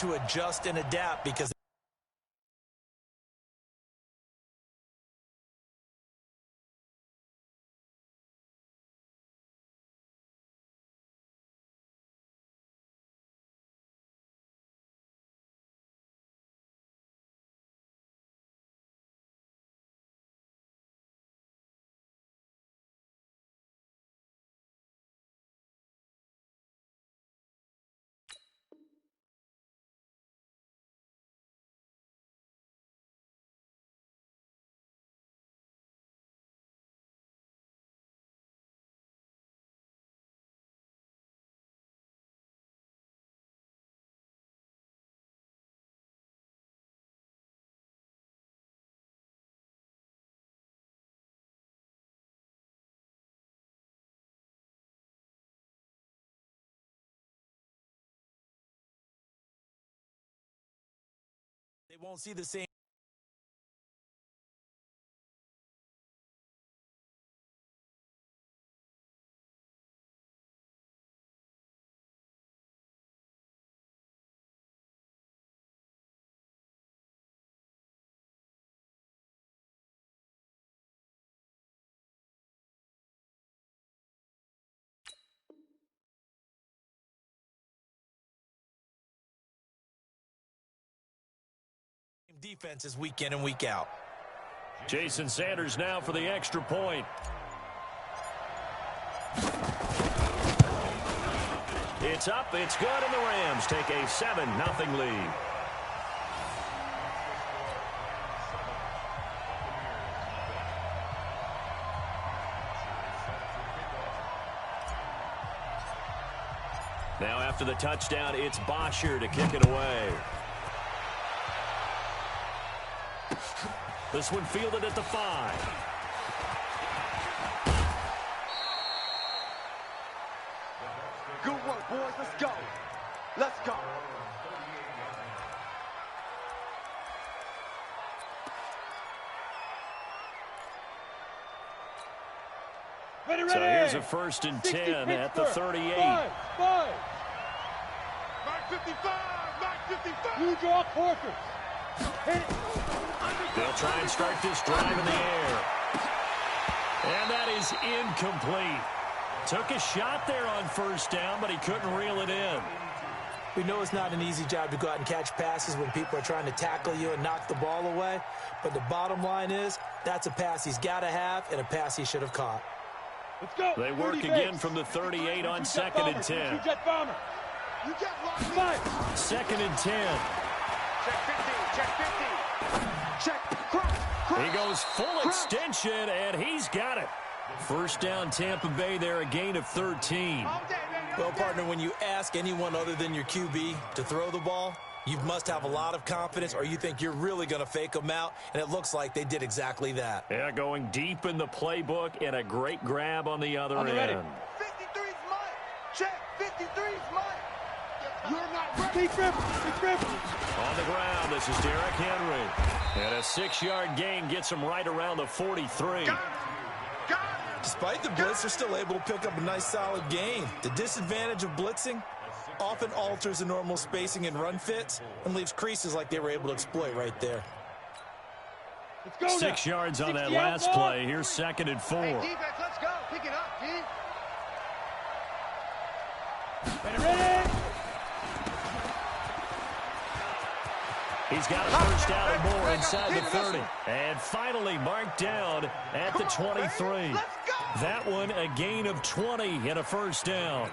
need to adjust and adapt because they won't see the same defenses week in and week out. Jason Sanders now for the extra point. It's up, it's good, and the Rams take a 7-0 lead. Now after the touchdown, it's Bosher to kick it away. This one fielded at the 5. Good work, boys. Let's go. Let's go. Ready. So here's a 1st and 10 at the 38. Five. Mark 55. You draw quarters. Hit it. They'll try and start this drive in the air. And that is incomplete. Took a shot there on 1st down, but he couldn't reel it in. We know it's not an easy job to go out and catch passes when people are trying to tackle you and knock the ball away. But the bottom line is, that's a pass he's got to have and a pass he should have caught. Let's go. They work again from the 38 on 2nd and 10. You jet bomber. You jet block. 2nd and 10. Check 50. Check 50. Check. Cross. He goes full extension, and he's got it. 1st down, Tampa Bay there, a gain of 13. Well, partner, when you ask anyone other than your QB to throw the ball, you must have a lot of confidence or you think you're really going to fake them out, and it looks like they did exactly that. Yeah, going deep in the playbook and a great grab on the other end. 53's mine. Check. 53's mine. You're not ready. Keep dribbling. On the ground, this is Derrick Henry. And a 6-yard gain gets him right around the 43. Despite the blitz, they're still able to pick up a nice solid gain. The disadvantage of blitzing often alters the normal spacing and run fits and leaves creases like they were able to exploit right there. Let's go 6 yards on that 60 last out, play. Here's 2nd and 4. Hey, defense, let's go. Pick it up, G. Ready. He's got a 1st down and more inside the 30. And finally marked down at the 23. That one a gain of 20 and a 1st down.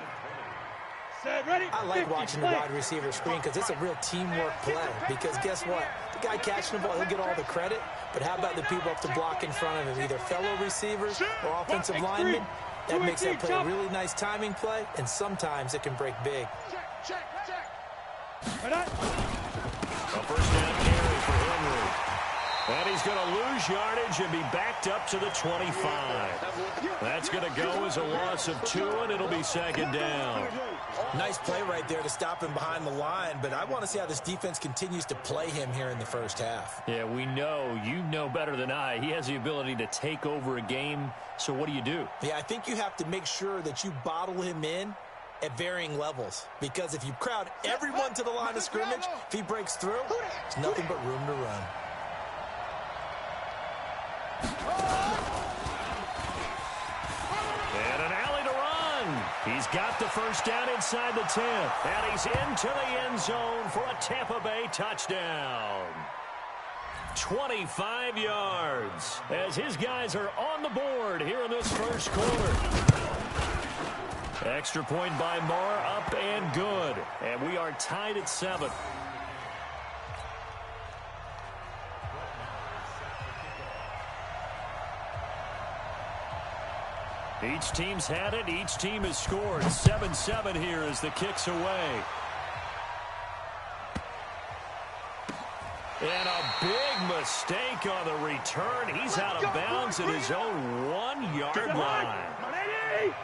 Set, ready. I like watching the wide receiver screen because it's a real teamwork play. Because guess what? The guy catching the ball, he'll get all the credit. But how about the people up to block in front of him, either fellow receivers or offensive linemen? That makes that play a really nice timing play, and sometimes it can break big. Check. Ready. A 1st down carry for Henry. And he's going to lose yardage and be backed up to the 25. That's going to go as a loss of 2, and it'll be 2nd down. Nice play right there to stop him behind the line, but I want to see how this defense continues to play him here in the 1st half. Yeah, we know. You know better than I. He has the ability to take over a game, so what do you do? Yeah, I think you have to make sure that you bottle him in at varying levels. Because if you crowd everyone to the line of scrimmage, if he breaks through, there's nothing but room to run. And an alley to run. He's got the first down inside the 10. And he's into the end zone for a Tampa Bay touchdown. 25 yards as his guys are on the board here in this first quarter. Extra point by Moore, up and good. And we are tied at 7. Each team's had it. Each team has scored. 7-7 here as the kick's away. And a big mistake on the return. He's out of bounds at his own 1-yard line.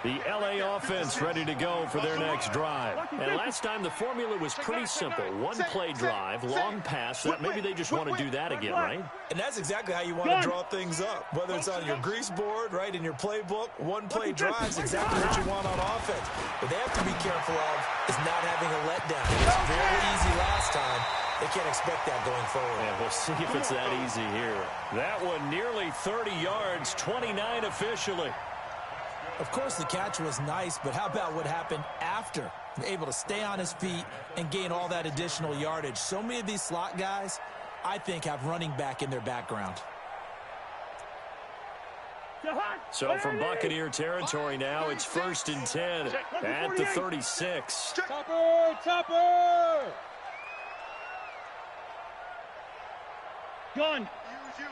The LA offense ready to go for their next drive. And last time the formula was pretty simple. One-play drive, long pass. Maybe they just want to do that again, right? And that's exactly how you want to draw things up. Whether it's on your grease board, right, in your playbook, one-play drive is exactly what you want on offense. What they have to be careful of is not having a letdown. It was very easy last time. They can't expect that going forward. Yeah, we'll see if it's that easy here. That one nearly 30 yards, 29 officially. Of course, the catch was nice, but how about what happened after? Able to stay on his feet and gain all that additional yardage. So many of these slot guys, I think, have running back in their background. So from Buccaneer territory now, it's 1st and 10 at the 36. Topper! Gun. Use you.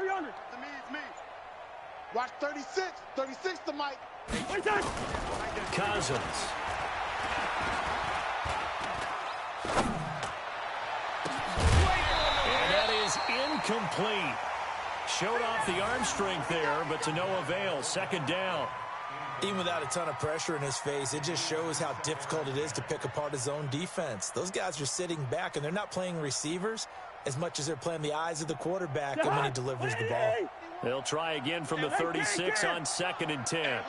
300. To me, it's me. Watch 36. 36 to Mike. Cousins. And that is incomplete. Showed off the arm strength there, but to no avail. 2nd down. Even without a ton of pressure in his face, it just shows how difficult it is to pick apart his own defense. Those guys are sitting back, and they're not playing receivers as much as they're playing the eyes of the quarterback and when he delivers the ball. They'll try again from the 36 on 2nd and 10. Alert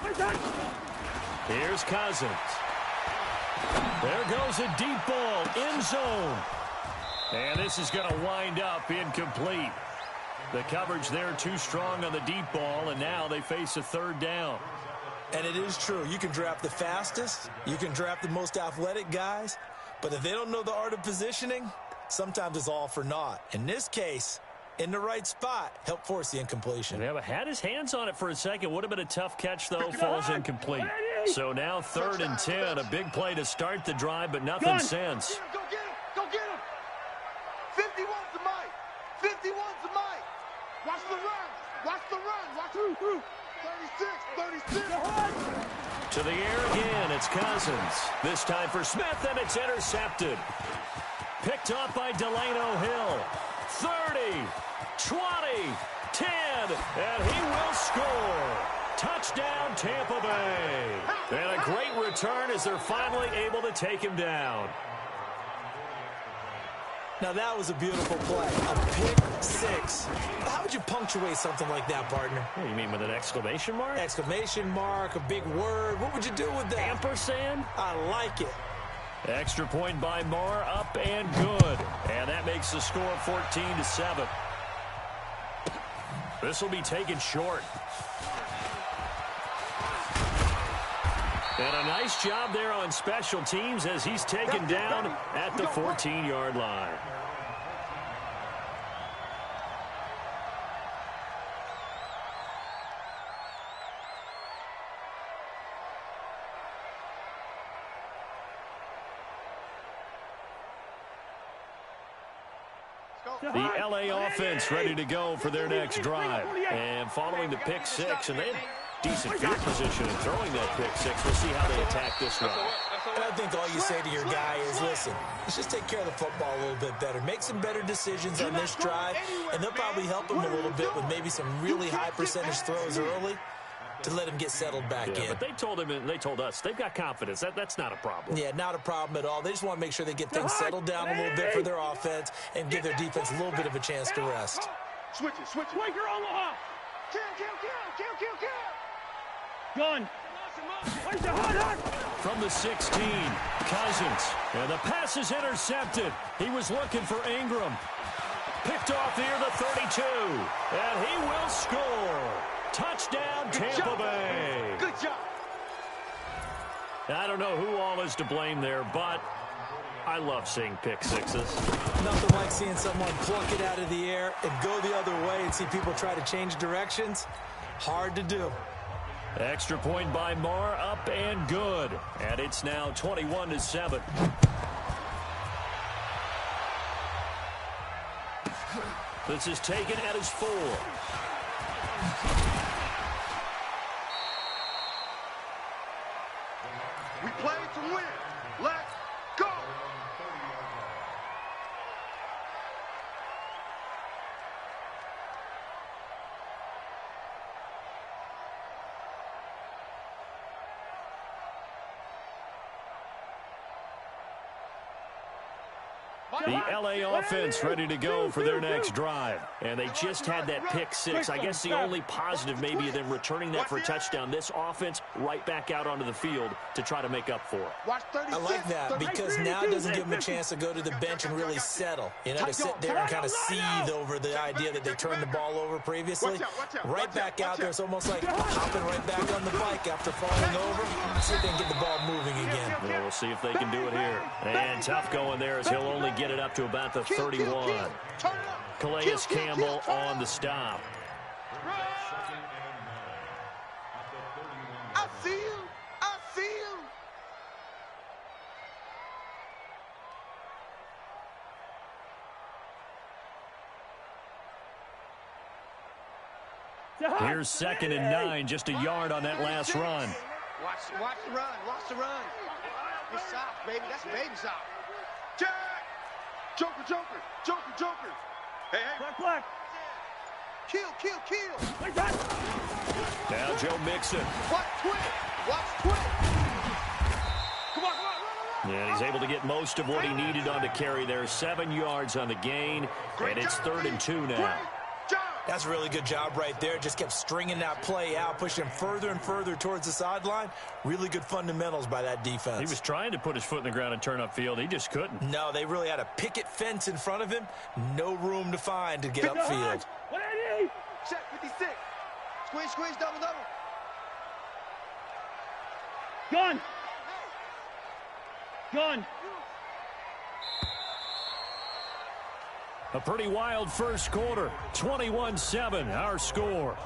3. Here's Cousins. There goes a deep ball, end zone. And this is going to wind up incomplete. The coverage there too strong on the deep ball, and now they face a 3rd down. And it is true. You can draft the fastest. You can draft the most athletic guys. But if they don't know the art of positioning, sometimes it's all for naught. In this case, in the right spot, help force the incompletion. Yeah, but had his hands on it for a second. Would have been a tough catch, though. Falls incomplete. So now 3rd and 10. A big play to start the drive, but nothing since. Go get him. Go get him. 51 to Mike. 51 to Mike. Watch the run. Watch the run. Watch through. 36. To the air again, it's Cousins. This time for Smith, and it's intercepted. Picked up by Delano Hill. 30, 20, 10, and he will score. Touchdown, Tampa Bay. And a great return as they're finally able to take him down. Now, that was a beautiful play. A pick six. How would you punctuate something like that, partner? What do you mean, with an exclamation mark? Exclamation mark, a big word. What would you do with that? Ampersand? I like it. Extra point by Moore, up and good. And that makes the score 14-7. This will be taken short. And a nice job there on special teams as he's taken down at the 14-yard line. The LA offense ready to go for their next drive. And following the pick six, and they had decent field position in throwing that pick six. We'll see how they attack this one. And I think all you say to your guy is, listen, let's just take care of the football a little bit better. Make some better decisions on this drive, and they'll probably help him a little bit with maybe some really high percentage throws early to let him get settled back in. But they told him, and they told us, they've got confidence. That's not a problem. Yeah, not a problem at all. They just want to make sure they get things settled down a little bit for their offense and give their defense a little bit of a chance to rest. Switch it. Quaker Omaha. Kill. Gun. From the 16, Cousins. And the pass is intercepted. He was looking for Ingram. Picked off near the 32. And he will score. Touchdown, Tampa Bay. Good job. I don't know who all is to blame there, but I love seeing pick sixes. Nothing like seeing someone pluck it out of the air and go the other way and see people try to change directions. Hard to do. Extra point by Marr, up and good. And it's now 21-7. This is taken at his 4. We play to win. Let's go. The LA offense ready to go for their next drive. And they just had that pick six. I guess the only positive maybe of them returning that for a touchdown. This offense right back out onto the field to try to make up for it. I like that because now it doesn't give them a chance to go to the bench and really settle. You know, to sit there and kind of seethe over the idea that they turned the ball over previously. Right back out there. It's almost like hopping right back on the bike after falling over. See if they can get the ball moving again. Yeah, we'll see if they can do it here. And tough going there as he'll only get it up to about the 31. Calais Campbell on the stop. I see you. I see you. Here's 2nd and 9, just a yard on that last run. Watch the run. Watch the run. It's soft, baby. That's baby soft. Jack. Joker, Joker. Joker, Joker. Hey, hey. Black. Kill. Now Joe Mixon. Watch twin. Come on. And he's able to get most of what he needed on the carry there. 7 yards on the gain, and it's 3rd and 2 now. That's a really good job right there. Just kept stringing that play out, pushing him further and further towards the sideline. Really good fundamentals by that defense. He was trying to put his foot in the ground and turn upfield. He just couldn't. No, they really had a picket fence in front of him. No room to find to get upfield. 180. Check 56. Squeeze, double. Gun. A pretty wild first quarter. 21-7, our score.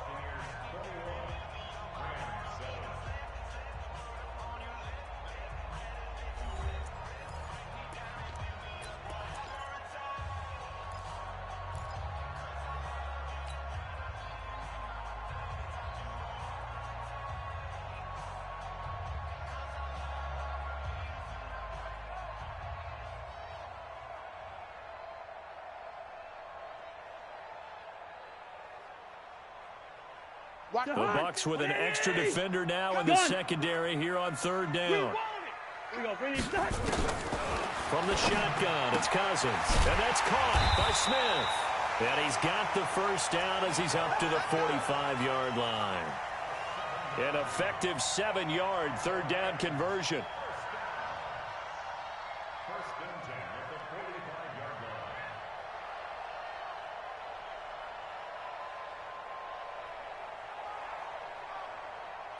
The Bucs with an extra defender now in the secondary here on 3rd down. From the shotgun, it's Cousins. And that's caught by Smith. And he's got the first down as he's up to the 45-yard line. An effective 7-yard 3rd down conversion.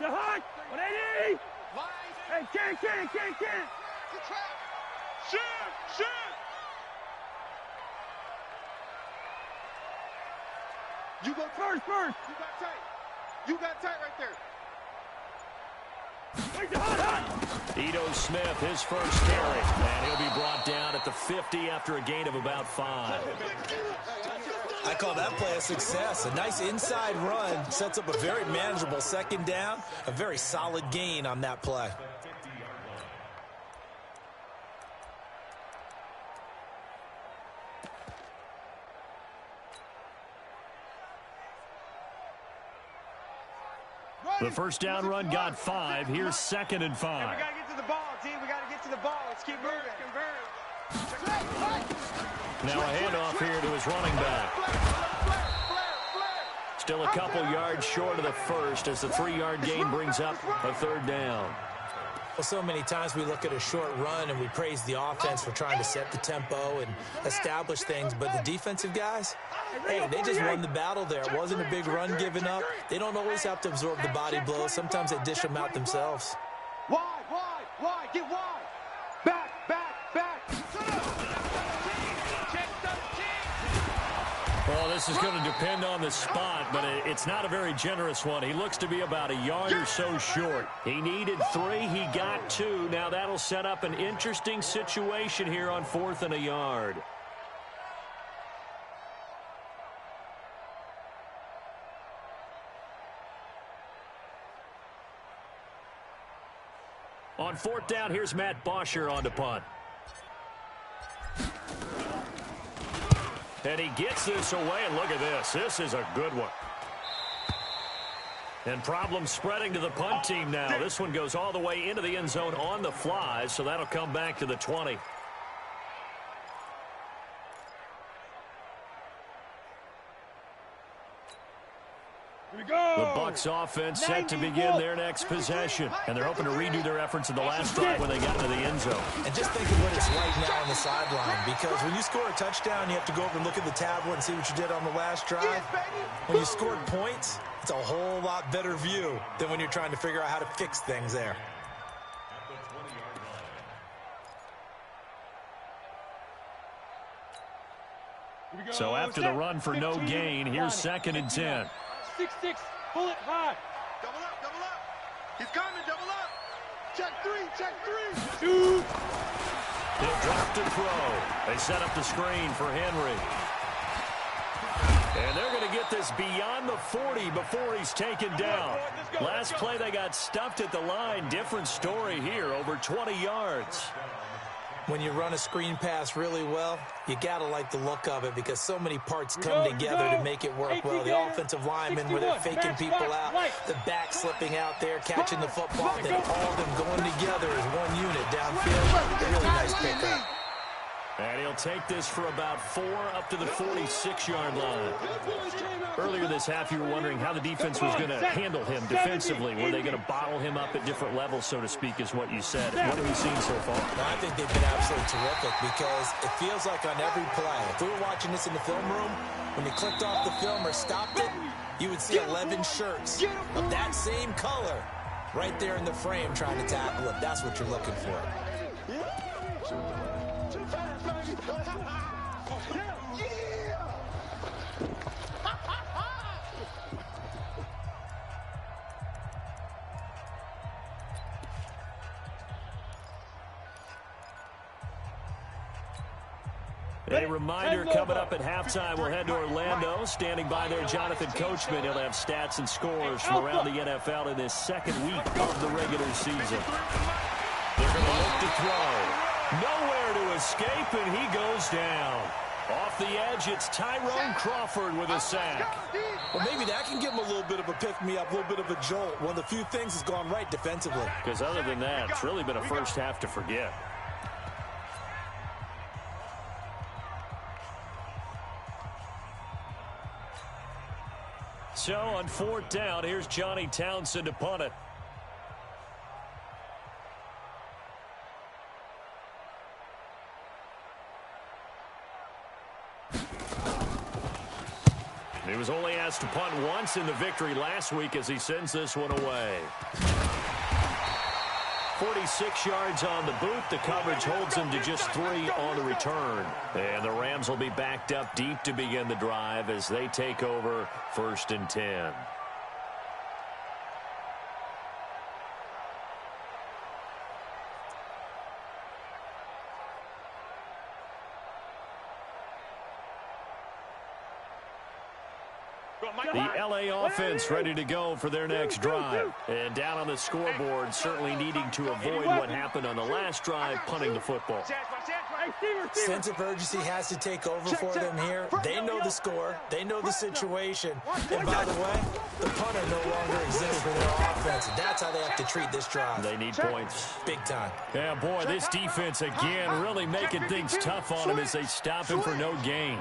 The hot. 180. Hey, can't. Shoot. You go first. You got tight right there. Ito Smith, his first carry. And he'll be brought down at the 50 after a gain of about 5. I call that play a success. A nice inside run sets up a very manageable 2nd down. A very solid gain on that play. The first down run got 5. Here's 2nd and 5. We got to get to the ball, team. We got to get to the ball. Let's keep moving. Now a handoff here to his running back. Still a couple yards short of the first as the 3-yard gain brings up a 3rd down. Well, so many times we look at a short run and we praise the offense for trying to set the tempo and establish things, but the defensive guys, hey, they just won the battle there. It wasn't a big run given up. They don't always have to absorb the body blows. Sometimes they dish them out themselves. Wide, get wide. Back. Well, this is going to depend on the spot, but it's not a very generous one. He looks to be about a yard or so short. He needed 3. He got 2. Now that'll set up an interesting situation here on 4th and a yard. On 4th down, here's Matt Bosher on the punt. And he gets this away, and look at this. This is a good one. And problems spreading to the punt team now. This one goes all the way into the end zone on the fly, so that'll come back to the 20. The Bucs offense set to begin their next possession. And they're hoping to redo their efforts in the last drive when they got to the end zone. And just think of what it's like now on the sideline, because when you score a touchdown, you have to go over and look at the tablet and see what you did on the last drive. When you scored points, it's a whole lot better view than when you're trying to figure out how to fix things there. So after the run for no gain, here's 2nd and 10. 6-6, pull it high. Double up. He's coming, double up. Check 3. 2. He'll drop to throw. They set up the screen for Henry. And they're going to get this beyond the 40 before he's taken down. Last play, they got stuffed at the line. Different story here, over 20 yards. When you run a screen pass really well, you got to like the look of it because so many parts come together to make it work well. The offensive linemen where they're faking people out, the back slipping out there, catching the football, then all of them going together as one unit downfield. A really nice pickup. And he'll take this for about 4 up to the 46-yard line. Earlier this half, you were wondering how the defense was going to handle him defensively. Were they going to bottle him up at different levels, so to speak, is what you said. What have you seen so far? Well, I think they've been absolutely terrific because it feels like on every play, if we were watching this in the film room, when you clicked off the film or stopped it, you would see 11 shirts of that same color right there in the frame trying to tackle it. That's what you're looking for. A reminder coming up at halftime. We'll head to Orlando. Standing by there, Jonathan Coachman. He'll have stats and scores from around the NFL in this 2nd week of the regular season. They're going to look to throw. Nowhere to escape, and he goes down. Off the edge, it's Tyrone Crawford with a sack. Well, maybe that can give him a little bit of a pick-me-up, a little bit of a jolt. One of the few things has gone right defensively. Because other than that, it's really been a first half to forget. So on 4th down, here's Johnny Townsend to punt it. He was only asked to punt once in the victory last week as he sends this one away. 46 yards on the boot. The coverage holds him to just 3 on the return. And the Rams will be backed up deep to begin the drive as they take over 1st and 10. The LA offense ready to go for their next drive. And down on the scoreboard, certainly needing to avoid what happened on the last drive, punting the football. Sense of urgency has to take over for them here. They know the score. They know the situation. And by the way, the punter no longer exists for their offense. That's how they have to treat this drive. They need points. Big time. Yeah, boy, this defense again really making things tough on him as they stop him for no gain.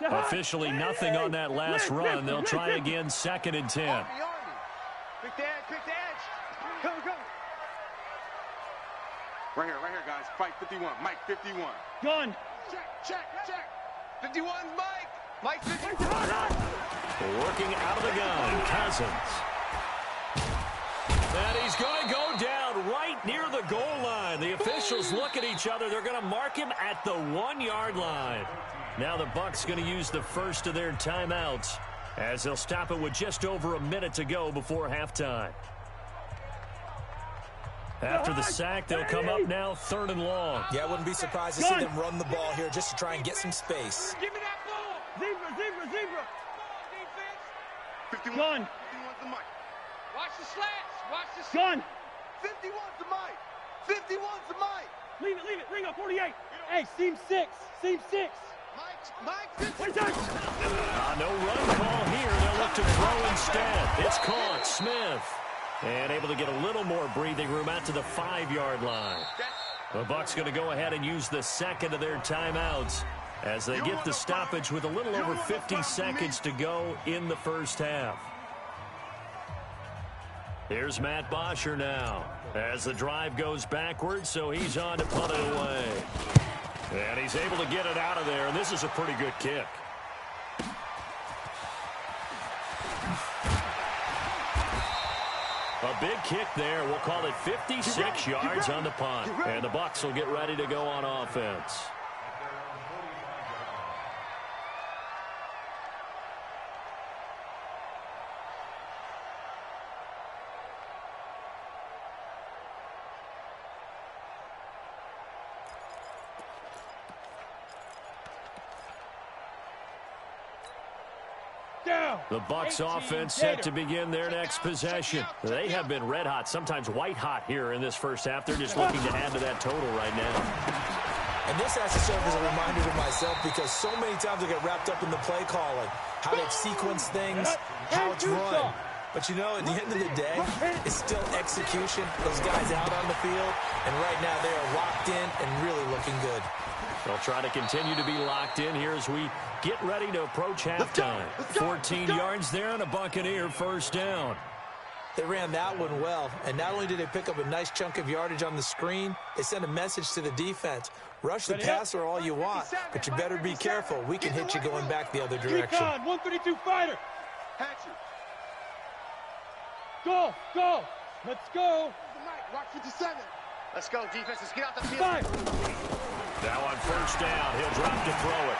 Officially nothing on that last run. They'll try again 2nd and 10. Pick the edge, pick the edge. Go, go. Right here, guys. Fight 51. Mike, 51. Gun. Check. 51, Mike. Mike, 51. Working out of the gun, Cousins. And he's going to go down right near the goal line. The officials look at each other. They're going to mark him at the 1-yard line. Now the Bucs going to use the first of their timeouts as they'll stop it with just over a minute to go before halftime. After the sack, they'll come up now 3rd and long. Yeah, I wouldn't be surprised to see them run the ball here just to try and get some space. Give me that ball. Zebra. 51. Gun. 51's the Mike. Watch the slants. Watch the slants. Gun. 51's the Mike. 51's the Mike. Leave it. Ringo, 48. Hey, seam 6. Mike, 50. No run call here. They'll look to throw instead. It's caught. Smith. And able to get a little more breathing room out to the 5-yard line. The Bucs going to go ahead and use the second of their timeouts as they get the stoppage with a little over 50 seconds to go in the first half. Here's Matt Bosher now as the drive goes backwards, so he's on to punt it away. And he's able to get it out of there, and this is a pretty good kick. A big kick there. We'll call it 56 yards on the punt. And the Bucs will get ready to go on offense. The Bucs offense set to begin their next possession. They have been red hot, sometimes white hot here in this first half. They're just looking to add to that total right now. And this has to serve as a reminder to myself because so many times I get wrapped up in the play calling, how they sequence things, how it's run. But, you know, at the end of the day, it's still execution. Those guys out on the field, and right now they are locked in and really looking good. They'll try to continue to be locked in here as we get ready to approach halftime. 14 yards there and a Buccaneer first down. They ran that one well, and not only did they pick up a nice chunk of yardage on the screen, they sent a message to the defense. Rush the passer all you want, but you better be careful. We can hit you going back the other direction. 132 fighter. Hatcher. Go. Let's go. Mike, watch 57. Let's go, defense. Let's get out the field. 5. Now on first down, he'll drop to throw it.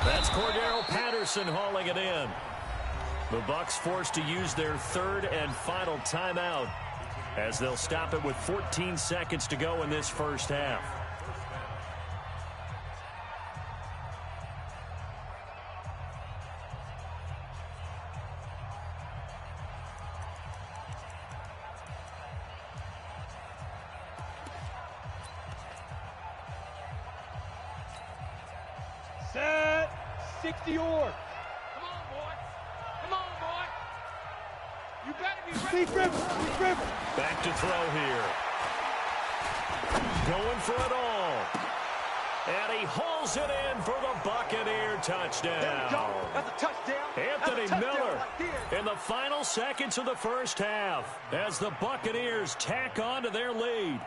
That's Cordero Patterson hauling it in. The Bucs forced to use their 3rd and final timeout as they'll stop it with 14 seconds to go in this first half. Set. 60 yard. Come on, boy. You better be ready. Deep river. Back to throw here. Going for it all. And he hauls it in for the Buccaneer touchdown. That's a touchdown. Anthony Miller in the final seconds of the first half as the Buccaneers tack on to their lead.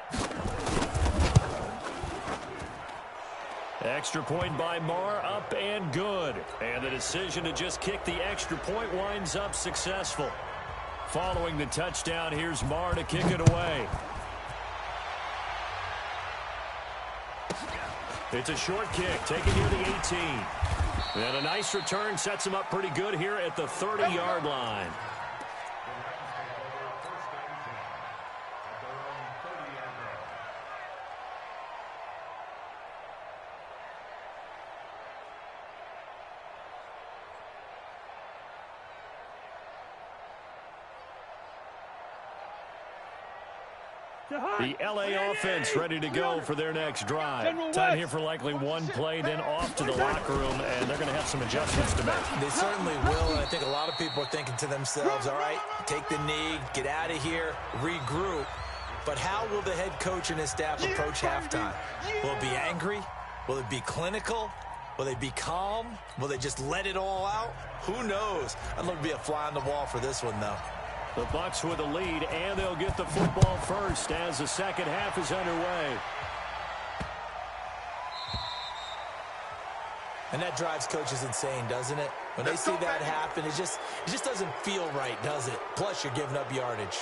Extra point by Marr, up and good. And the decision to just kick the extra point winds up successful. Following the touchdown, here's Marr to kick it away. It's a short kick, taken near the 18. And a nice return sets him up pretty good here at the 30-yard line. The LA offense ready to go for their next drive. Time here for likely one play, then off to the locker room, and they're going to have some adjustments to make. They certainly will, and I think a lot of people are thinking to themselves, all right, take the knee, get out of here, regroup. But how will the head coach and his staff approach halftime? Will it be angry? Will it be clinical? Will they be calm? Will they just let it all out? Who knows? I'd love to be a fly on the wall for this one, though. The Bucs with a lead, and they'll get the football first as the second half is underway. And that drives coaches insane, doesn't it? When they see that happen, it just doesn't feel right, does it? Plus, you're giving up yardage.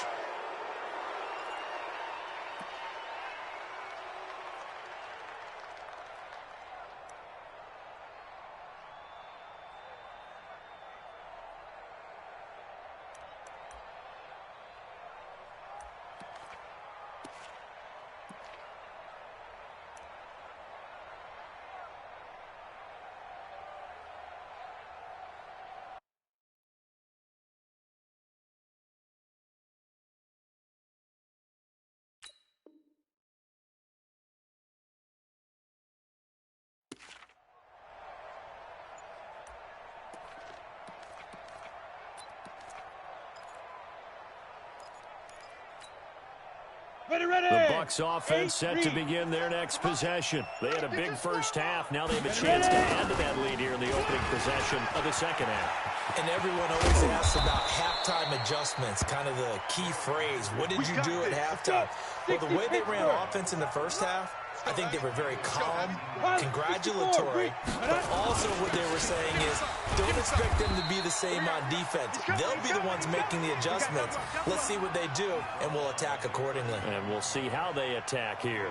Ready. The Bucs offense set to begin their next possession. They had a big first half. Now they have a chance to add to that lead here in the opening possession of the second half. And everyone always asks about halftime adjustments, kind of the key phrase. What did you do at halftime? Well, the way they ran offense in the first half, I think they were very calm, congratulatory, but also what they were saying is don't expect them to be the same on defense. They'll be the ones making the adjustments. Let's see what they do, and we'll attack accordingly. And we'll see how they attack here.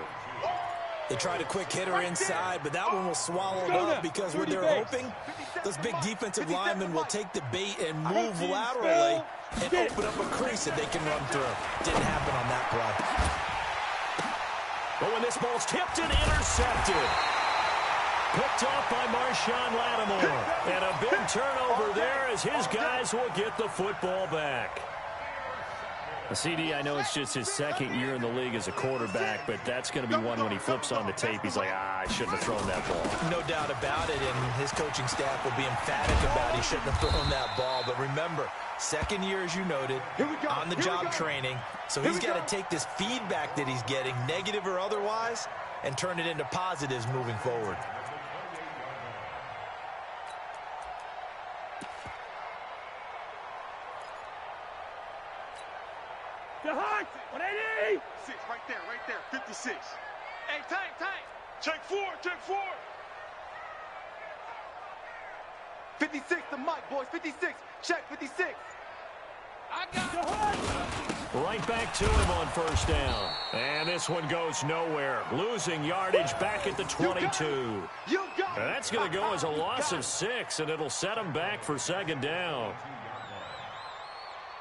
They tried a quick hitter inside, but that one was swallowed up because what they're hoping, those big defensive linemen will take the bait and move laterally and open up a crease that they can run through. Didn't happen on that play. But when this ball's tipped and intercepted. Picked off by Marshawn Lattimore. And a big turnover there as his guys will get the football back. CD, I know it's just his second year in the league as a quarterback, but that's going to be one when he flips on the tape. He's like, I shouldn't have thrown that ball. No doubt about it, and his coaching staff will be emphatic about he shouldn't have thrown that ball. But remember, second year, as you noted, on-the-job training. So he's got to take this feedback that he's getting, negative or otherwise, and turn it into positives moving forward. The Hawks, 180! Right there, 56. Hey, Tank. Check four. 56 to Mike, boys, 56. Check 56. I got The Hawks! Right back to him on first down. And this one goes nowhere. Losing yardage back at the 22. You got it. That's going to go as a loss of 6, and it'll set him back for second down.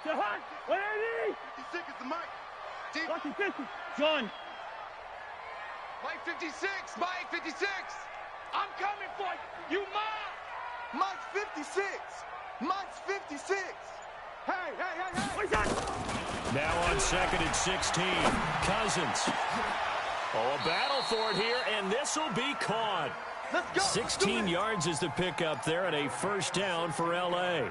The Hawks, 180! 56 is the Mike. Deep. Lucky 50. John. Mike 56. Mike 56. I'm coming for you. You mine. Mike's 56. Mike's 56. Hey. What's that? Now on second and 16. Cousins. Oh, a battle for it here, and this will be caught. Let's go. 16 yards is the pickup there, and a first down for L.A.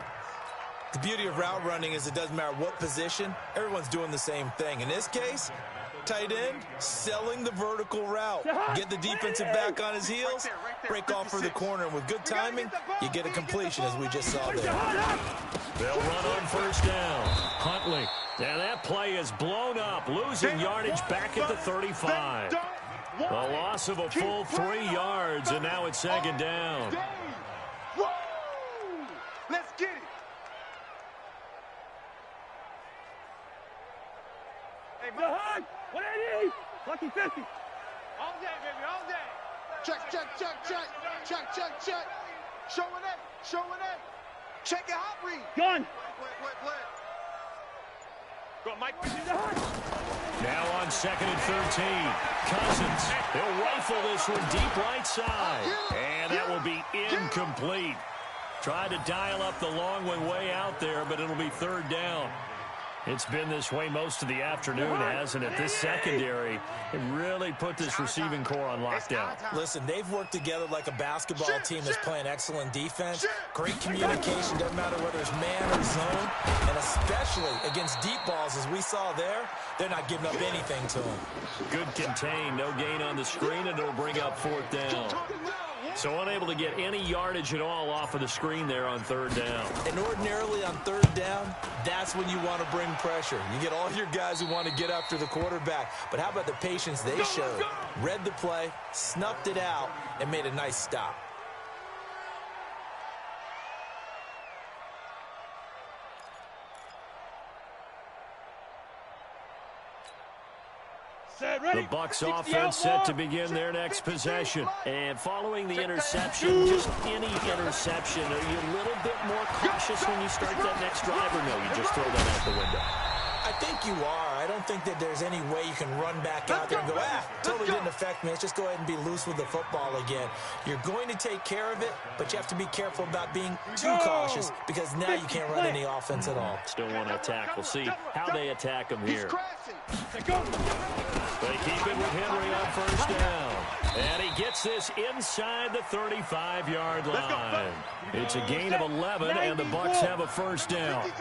The beauty of route running is it doesn't matter what position, everyone's doing the same thing. In this case, tight end, selling the vertical route. Get the defensive back on his heels, break off for the corner, and with good timing, you get a completion as we just saw there. They'll run on first down. Huntley. And that play is blown up, losing yardage back at the 35. A loss of a full 3 yards, and now it's second down. Woo! Let's get it. Hey, the Hawks, 180! Lucky 50. All day, baby, all day. Check. Showing it. Check it, hot read. Gun. Play. Go, Mike. Now on second and 13. Cousins. He'll rifle this one deep right side. And that will be incomplete. Tried to dial up the long one way out there, but it'll be third down. It's been this way most of the afternoon, hasn't it? This secondary really put this receiving core on lockdown. Listen, they've worked together like a basketball team that's playing excellent defense. Great communication, doesn't matter whether it's man or zone. And especially against deep balls, as we saw there, they're not giving up anything to them. Good contain, no gain on the screen, and it'll bring up 4th down. So unable to get any yardage at all off of the screen there on 3rd down. And ordinarily on 3rd down, that's when you want to bring pressure. You get all your guys who want to get after the quarterback. But how about the patience they showed? Read the play, snuffed it out, and made a nice stop. The Bucs offense set to begin their next possession. And following the interception, just any interception, are you a little bit more cautious when you start that next drive, or no, you just throw that out the window? I think you are. I don't think that there's any way you can run back out there and go, totally didn't affect me. Let's just go ahead and be loose with the football again. You're going to take care of it, but you have to be careful about being too cautious because now you can't run any offense at all. Still want to attack. We'll see how they attack him here. They keep it with Henry on 1st down. And he gets this inside the 35-yard line. It's a gain of 11, and the Bucs have a 1st down.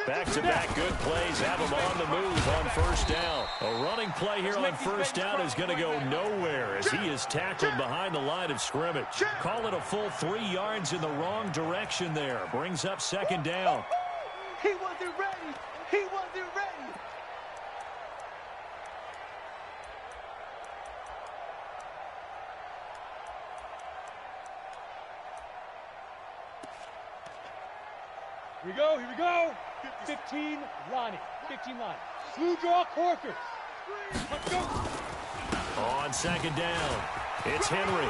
Back-to-back good plays have him on the move on 1st down. A running play here on 1st down is going to go nowhere as he is tackled behind the line of scrimmage. Call it a full 3 yards in the wrong direction there. Brings up 2nd down. He wasn't ready. He wasn't ready. Here we go. 15 line. 15 line. Slew draw quarters. Let's go. On 2nd down, it's Henry.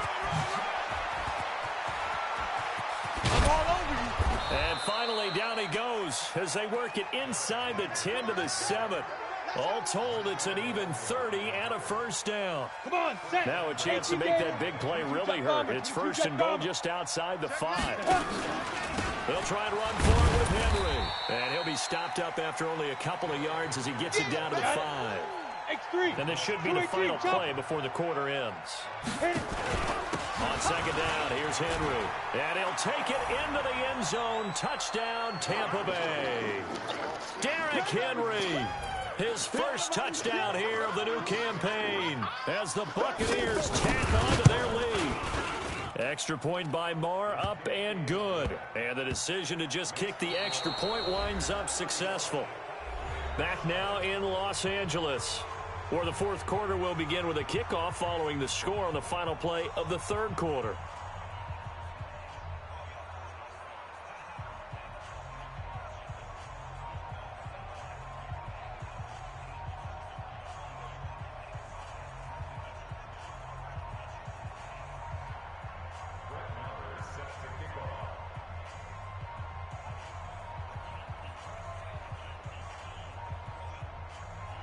I'm all over you. And finally, down he goes as they work it inside the 10 to the 7. All told, it's an even 30 and a 1st down. Come on, set. Now a chance to make that big play really hurt. It's 1st and goal just outside the 5. They'll try and run forward with Henry. And he'll be stopped up after only a couple of yards as he gets it down to the 5. And this should be the final play before the quarter ends. On 2nd down, here's Henry. And he'll take it into the end zone. Touchdown, Tampa Bay. Derrick Henry. His first touchdown here of the new campaign as the Buccaneers tack on to their lead. Extra point by Marr, up and good. And the decision to just kick the extra point winds up successful. Back now in Los Angeles, where the 4th quarter will begin with a kickoff following the score on the final play of the 3rd quarter.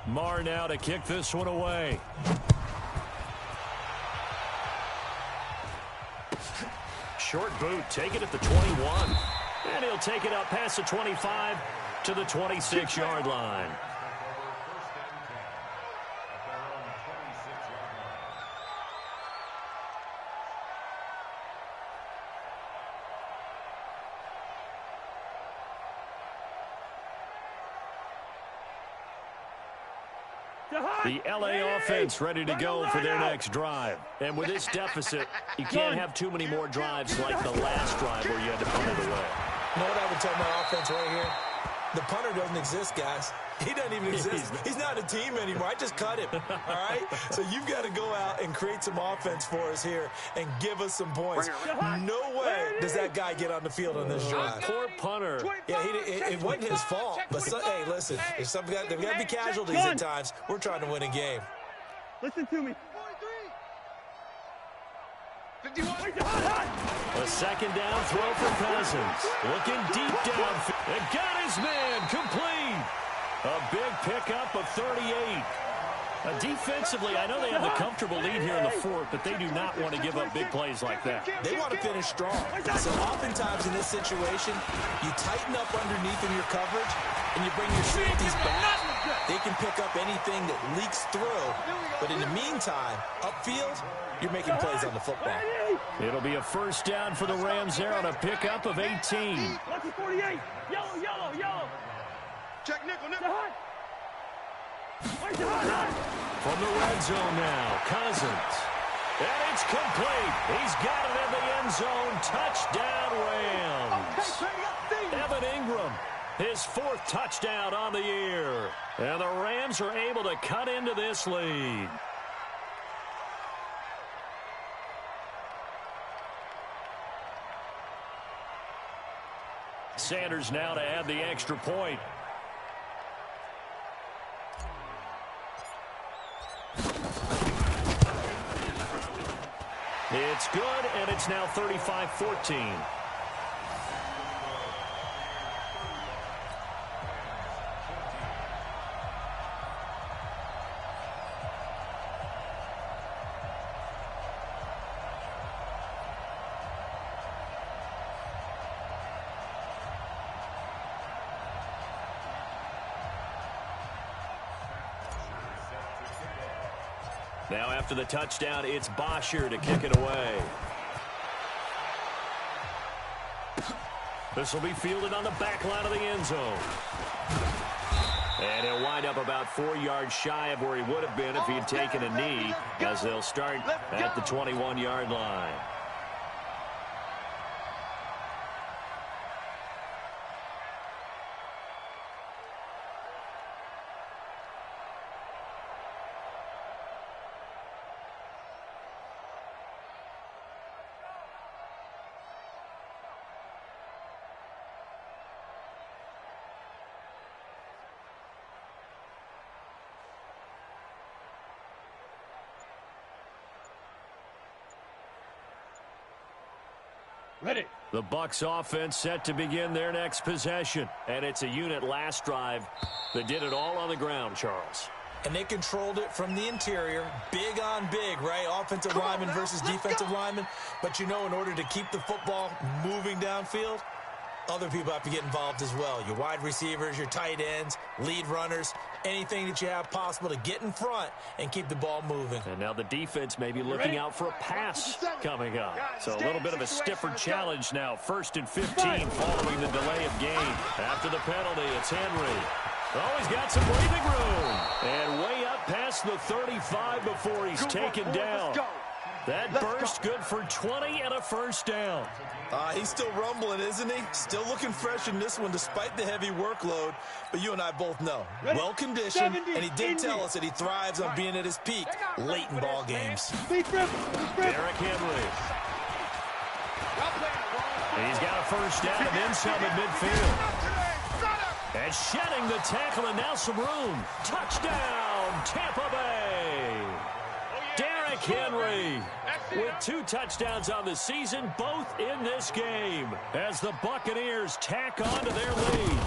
Marr now to kick this one away. Short boot, take it at the 21. And he'll take it up past the 25 to the 26-yard line. The LA offense ready to go for their next drive. And with this deficit, you can't have too many more drives like the last drive where you had to punt it away. You know what I would tell my offense right here? The punter doesn't exist, guys. He doesn't even exist. He's not a team anymore. I just cut him, all right? So you've got to go out and create some offense for us here and give us some points. No way does that guy get on the field on this drive. Poor punter. Yeah, it wasn't his fault. But, hey, listen, there's got to be casualties at times. We're trying to win a game. Listen to me. 51. A 2nd down throw for Cousins. Looking deep down. And got his man complete. A big pickup of 38. Defensively, I know they have the comfortable lead here in the 4th, but they do not want to give up big plays like that. They want to finish strong. So oftentimes in this situation, you tighten up underneath in your coverage, and you bring your safeties back, they can pick up anything that leaks through. But in the meantime, upfield, you're making plays on the football. It'll be a first down for the Rams there on a pickup of 18. Lucky 48. Yellow, yellow, yellow. Check nickel, nickel. From the red zone now, Cousins. And it's complete. He's got it in the end zone. Touchdown, Rams. Evan Ingram, his 4th touchdown on the year. And the Rams are able to cut into this lead. Sanders now to add the extra point. It's good, and it's now 35-14. Now after the touchdown, it's Bosher to kick it away. This will be fielded on the back line of the end zone. And he'll wind up about 4 yards shy of where he would have been if he had taken a knee, as they'll start at the 21-yard line. Ready. The Bucs offense set to begin their next possession. And it's a unit last drive that did it all on the ground, Charles. And they controlled it from the interior, big on big, right? Offensive lineman versus defensive lineman. But, you know, in order to keep the football moving downfield, other people have to get involved as well. Your wide receivers, your tight ends, lead runners, anything that you have possible to get in front and keep the ball moving. And now the defense may be looking out for a pass coming up. So a little bit of a stiffer challenge now. 1st and 15 following the delay of game. After the penalty, it's Henry. Oh, he's got some breathing room. And way up past the 35 before he's taken down. That burst good for 20 and a first down. He's still rumbling, isn't he? Still looking fresh in this one despite the heavy workload. But you and I both know, well-conditioned, and he did tell us that he thrives on being at his peak late in ball games. Derrick Henry. He's got a first down and then some at midfield. And shedding the tackle and now some room. Touchdown, Tampa Bay. Derrick Henry with 2 touchdowns on the season, both in this game, as the Buccaneers tack on to their lead.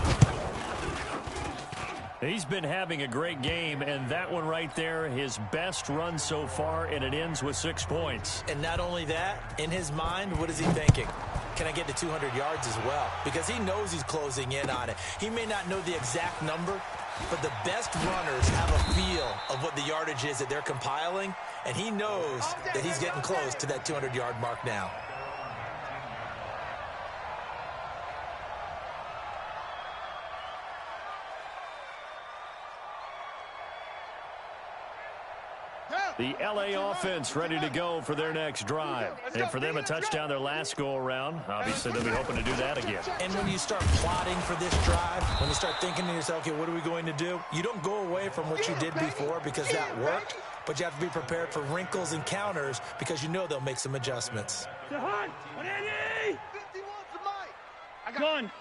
He's been having a great game, and that one right there, his best run so far, and it ends with 6 points. And not only that, in his mind, what is he thinking? Can I get to 200 yards as well? Because he knows he's closing in on it. He may not know the exact number, but the best runners have a feel of what the yardage is that they're compiling, and he knows that he's getting close to that 200-yard mark now. The L.A. offense ready to go for their next drive. And for them, a touchdown their last go-around. Obviously, they'll be hoping to do that again. And when you start plotting for this drive, when you start thinking to yourself, okay, what are we going to do? You don't go away from what you did before because that worked, but you have to be prepared for wrinkles and counters because you know they'll make some adjustments. Gun.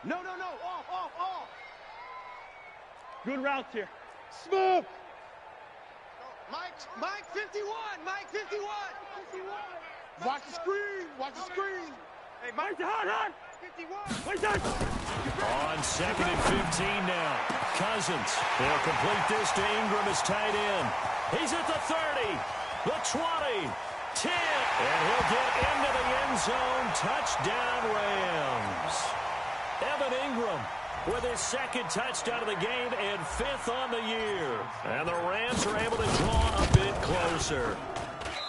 No. Off. Good routes here. Smooth. Mike 51. Mike 51. Watch the screen. Hey, Mike's hot. 51. Wait that. On 2nd and 15 now. Cousins. They'll complete this to Ingram as tight end. He's at the 30, the 20, 10, and he'll get into the end zone. Touchdown, Rams. Evan Ingram with his second touchdown of the game and 5th on the year. And the Rams are able to draw a bit closer.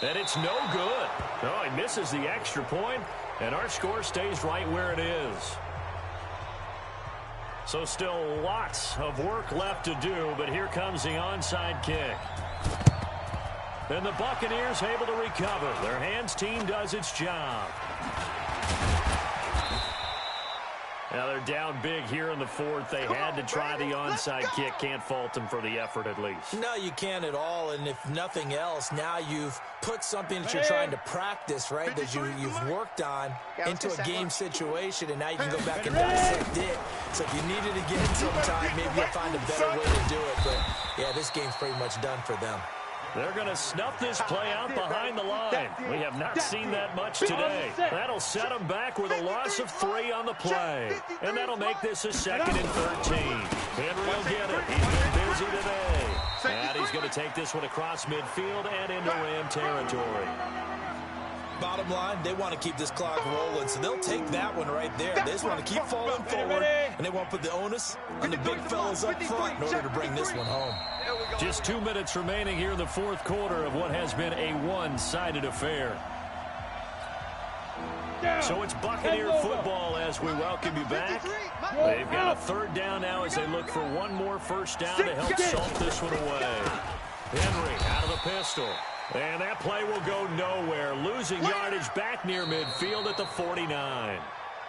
And it's no good. Oh, he misses the extra point, and our score stays right where it is. So still lots of work left to do, but here comes the onside kick. And the Buccaneers able to recover. Their hands team does its job. Now they're down big here in the 4th. They had to try the onside kick. Can't fault them for the effort at least. No, you can't at all. And if nothing else, now you've put something that you're trying to practice, right, that you've worked on into a game situation, and now you can go back and dissect it. So if you needed to get it sometime, maybe you'll find a better way to do it. But, yeah, this game's pretty much done for them. They're going to snuff this play out behind the line. We have not seen that much today. That'll set them back with a loss of 3 on the play. And that'll make this a 2nd and 13. Henry will get it. He's been busy today. And he's going to take this one across midfield and into Ram territory. Bottom line, they want to keep this clock rolling, so they'll take that one right there. They just want to keep falling forward, and they want to put the onus on the big fellas up front in order to bring this one home. Just 2 minutes remaining here in the 4th quarter of what has been a one-sided affair. So it's Buccaneer football as we welcome you back. They've got a 3rd down now as they look for one more first down to help salt this one away. Henry out of the pistol. And that play will go nowhere. Losing yardage back near midfield at the 49.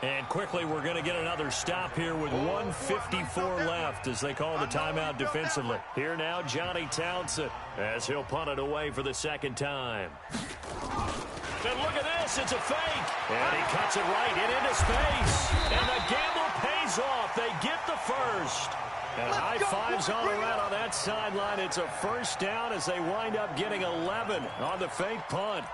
And quickly, we're going to get another stop here with 1:54 left as they call the timeout defensively. Here now, Johnny Townsend as he'll punt it away for the 2nd time. And look at this. It's a fake. And he cuts it right into space. And the gamble pays off. They get the first. And high fives all around on that sideline. It's a first down as they wind up getting 11 on the fake punt.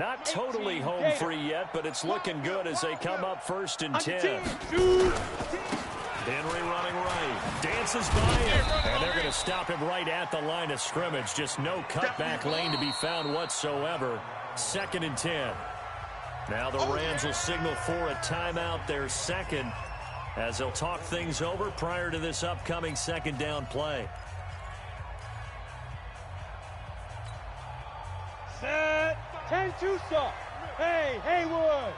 Not totally home free yet, but it's looking good as they come up 1st and 10. Henry running right. Dances by him. And they're going to stop him right at the line of scrimmage. Just no cutback lane to be found whatsoever. 2nd and 10. Now the Rams will signal for a timeout, their 2nd, as they'll talk things over prior to this upcoming 2nd down play. Set. 10-2 stop. Hey, Haywood.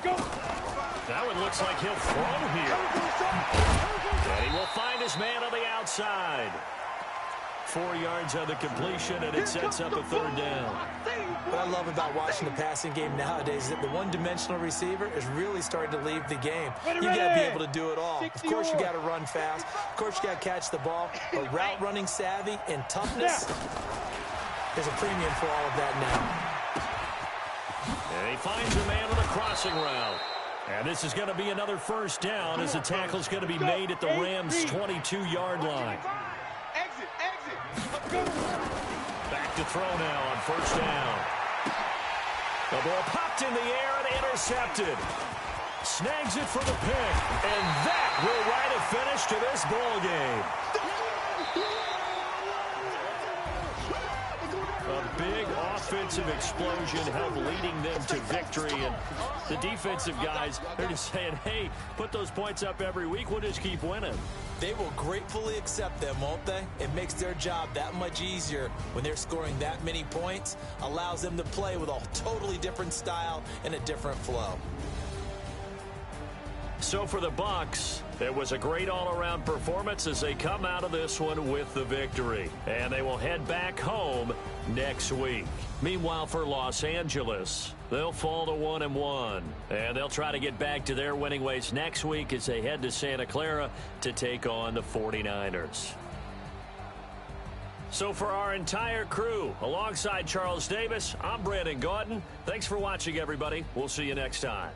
Go. That one looks like he'll throw here. And he will find his man on the outside. 4 yards on the completion, and it sets up a 3rd down. What I love about watching the passing game nowadays is that the one-dimensional receiver is really starting to leave the game. You got to be able to do it all. Of course, you got to run fast. Of course, you got to catch the ball. But route running savvy and toughness, there's a premium for all of that now. And he finds a man with a crossing route. And this is going to be another first down as the tackle's going to be made at the Rams' 22-yard line. Back to throw now on first down. The ball popped in the air and intercepted. Snags it for the pick. And that will write a finish to this ball game. A big offensive explosion helped leading them to victory. And the defensive guys, they're just saying, hey, put those points up every week. We'll just keep winning. They will gratefully accept them, won't they? It makes their job that much easier when they're scoring that many points. Allows them to play with a totally different style and a different flow. So for the Bucs, it was a great all-around performance as they come out of this one with the victory. And they will head back home next week. Meanwhile, for Los Angeles, they'll fall to 1-1. And they'll try to get back to their winning ways next week as they head to Santa Clara to take on the 49ers. So for our entire crew, alongside Charles Davis, I'm Brandon Gautin. Thanks for watching, everybody. We'll see you next time.